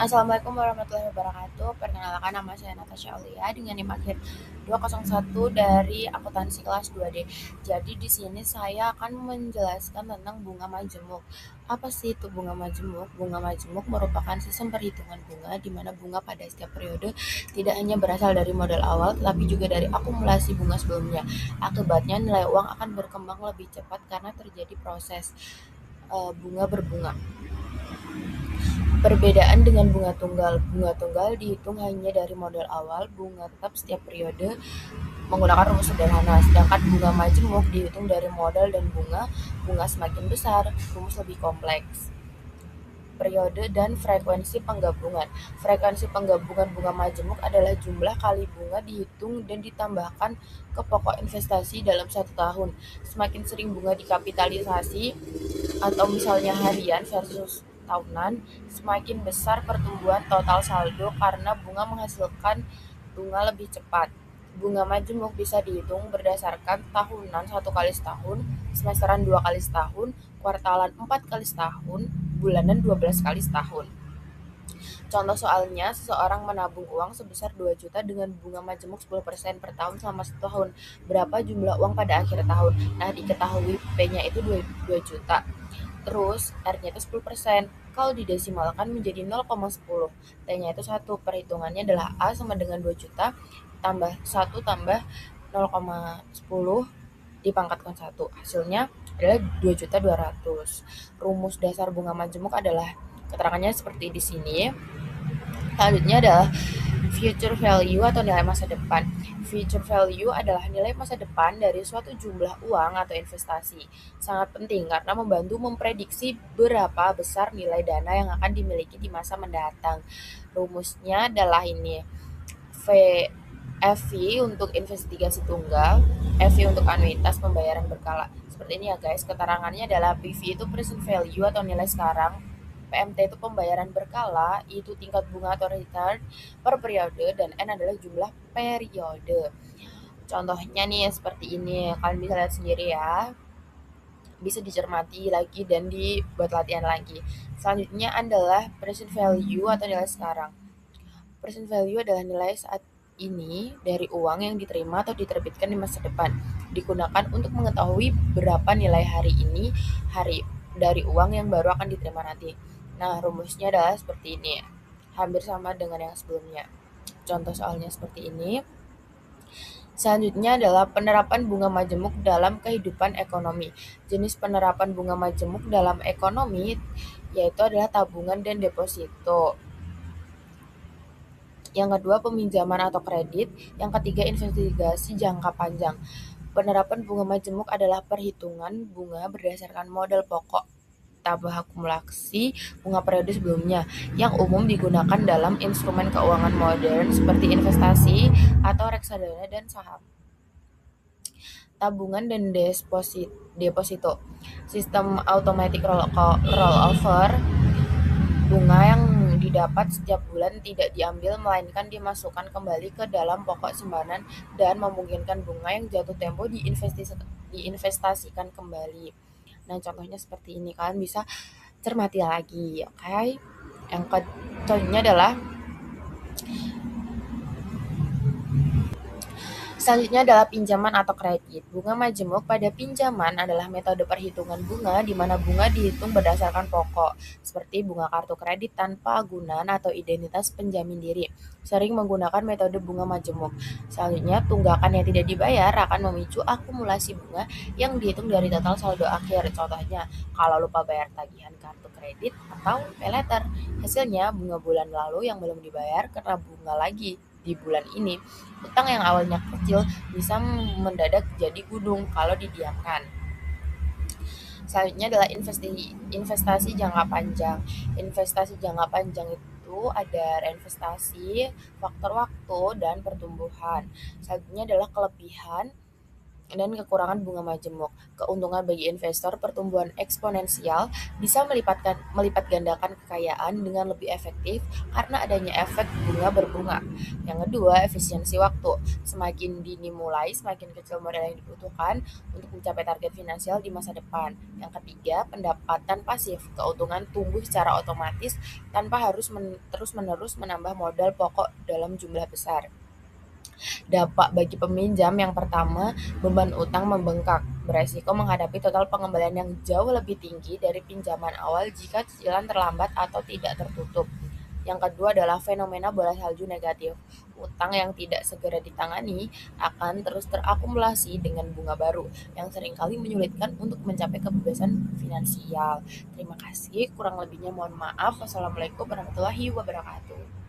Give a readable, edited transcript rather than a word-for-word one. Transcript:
Assalamualaikum warahmatullahi wabarakatuh. Perkenalkan, nama saya Natasha Aulia dengan NIM akhir 201 dari akuntansi kelas 2D. Jadi di sini saya akan menjelaskan tentang bunga majemuk. Apa sih itu bunga majemuk? Bunga majemuk merupakan sistem perhitungan bunga di mana bunga pada setiap periode tidak hanya berasal dari modal awal tetapi juga dari akumulasi bunga sebelumnya. Akibatnya nilai uang akan berkembang lebih cepat karena terjadi proses bunga berbunga. Perbedaan dengan bunga tunggal dihitung hanya dari modal awal, bunga tetap setiap periode menggunakan rumus sederhana, sedangkan bunga majemuk dihitung dari modal dan bunga semakin besar, rumus lebih kompleks. Periode dan frekuensi penggabungan. Frekuensi penggabungan bunga majemuk adalah jumlah kali bunga dihitung dan ditambahkan ke pokok investasi dalam satu tahun. Semakin sering bunga dikapitalisasi, atau misalnya harian versus tahunan, semakin besar pertumbuhan total saldo karena bunga menghasilkan bunga lebih cepat. Bunga majemuk bisa dihitung berdasarkan tahunan 1 kali setahun, semesteran 2 kali setahun, kuartalan 4 kali setahun, bulanan 12 kali setahun. Contoh soalnya, seseorang menabung uang sebesar 2 juta dengan bunga majemuk 10% per tahun selama 1 tahun. Berapa jumlah uang pada akhir tahun? Nah, diketahui P-nya itu 2 juta. Terus R-nya itu 10%. Kalau didesimalkan menjadi 0,10. T-nya itu 1. Perhitungannya adalah A sama dengan 2 juta tambah 1 tambah 0,10 dipangkatkan 1. Hasilnya adalah 2.200.000. Rumus dasar bunga majemuk adalah keterangannya seperti di sini. Selanjutnya adalah future value atau nilai masa depan. Future value adalah nilai masa depan dari suatu jumlah uang atau investasi. Sangat penting karena membantu memprediksi berapa besar nilai dana yang akan dimiliki di masa mendatang. Rumusnya adalah ini. FV untuk investigasi tunggal, FV untuk anuitas pembayaran berkala. Seperti ini ya guys, keterangannya adalah PV itu present value atau nilai sekarang, PMT itu pembayaran berkala, itu tingkat bunga atau return per periode, dan N adalah jumlah periode. Contohnya nih seperti ini, kalian bisa lihat sendiri ya, bisa dicermati lagi dan dibuat latihan lagi. Selanjutnya adalah present value atau nilai sekarang. Present value adalah nilai saat ini dari uang yang diterima atau diterbitkan di masa depan, digunakan untuk mengetahui berapa nilai hari ini hari dari uang yang baru akan diterima nanti. Nah, rumusnya adalah seperti ini. Hampir sama dengan yang sebelumnya. Contoh soalnya seperti ini. Selanjutnya adalah penerapan bunga majemuk dalam kehidupan ekonomi. Jenis penerapan bunga majemuk dalam ekonomi yaitu adalah tabungan dan deposito. Yang kedua, peminjaman atau kredit. Yang ketiga, investigasi jangka panjang. Penerapan bunga majemuk adalah perhitungan bunga berdasarkan modal pokok tambah akumulasi bunga periode sebelumnya yang umum digunakan dalam instrumen keuangan modern seperti investasi atau reksadana dan saham. Tabungan dan deposito. Sistem automatic rollover bunga yang didapat setiap bulan tidak diambil melainkan dimasukkan kembali ke dalam pokok simpanan dan memungkinkan bunga yang jatuh tempo diinvestasikan kembali. Nah, contohnya seperti ini, kalian bisa cermati lagi, oke? Yang contohnya adalah selanjutnya adalah pinjaman atau kredit. Bunga majemuk pada pinjaman adalah metode perhitungan bunga di mana bunga dihitung berdasarkan pokok, seperti bunga kartu kredit tanpa agunan atau identitas penjamin diri. Sering menggunakan metode bunga majemuk. Selanjutnya, tunggakan yang tidak dibayar akan memicu akumulasi bunga yang dihitung dari total saldo akhir. Contohnya, kalau lupa bayar tagihan kartu kredit atau pay letter, hasilnya bunga bulan lalu yang belum dibayar kena bunga lagi di bulan ini. Utang yang awalnya kecil bisa mendadak jadi gunung kalau didiamkan. Selanjutnya adalah investasi jangka panjang. Investasi jangka panjang itu ada reinvestasi, faktor waktu, dan pertumbuhan. Selanjutnya adalah kelebihan dan kekurangan bunga majemuk. Keuntungan bagi investor, pertumbuhan eksponensial bisa melipat gandakan kekayaan dengan lebih efektif karena adanya efek bunga berbunga. Yang kedua, efisiensi waktu. Semakin dini mulai, semakin kecil modal yang dibutuhkan untuk mencapai target finansial di masa depan. Yang ketiga, pendapatan pasif. Keuntungan tumbuh secara otomatis tanpa harus terus-menerus menambah modal pokok dalam jumlah besar. Dampak bagi peminjam yang pertama, beban utang membengkak, beresiko menghadapi total pengembalian yang jauh lebih tinggi dari pinjaman awal jika cicilan terlambat atau tidak tertutup. Yang kedua adalah fenomena bola salju negatif. Utang yang tidak segera ditangani akan terus terakumulasi dengan bunga baru yang seringkali menyulitkan untuk mencapai kebebasan finansial. Terima kasih, kurang lebihnya mohon maaf. Wassalamualaikum warahmatullahi wabarakatuh.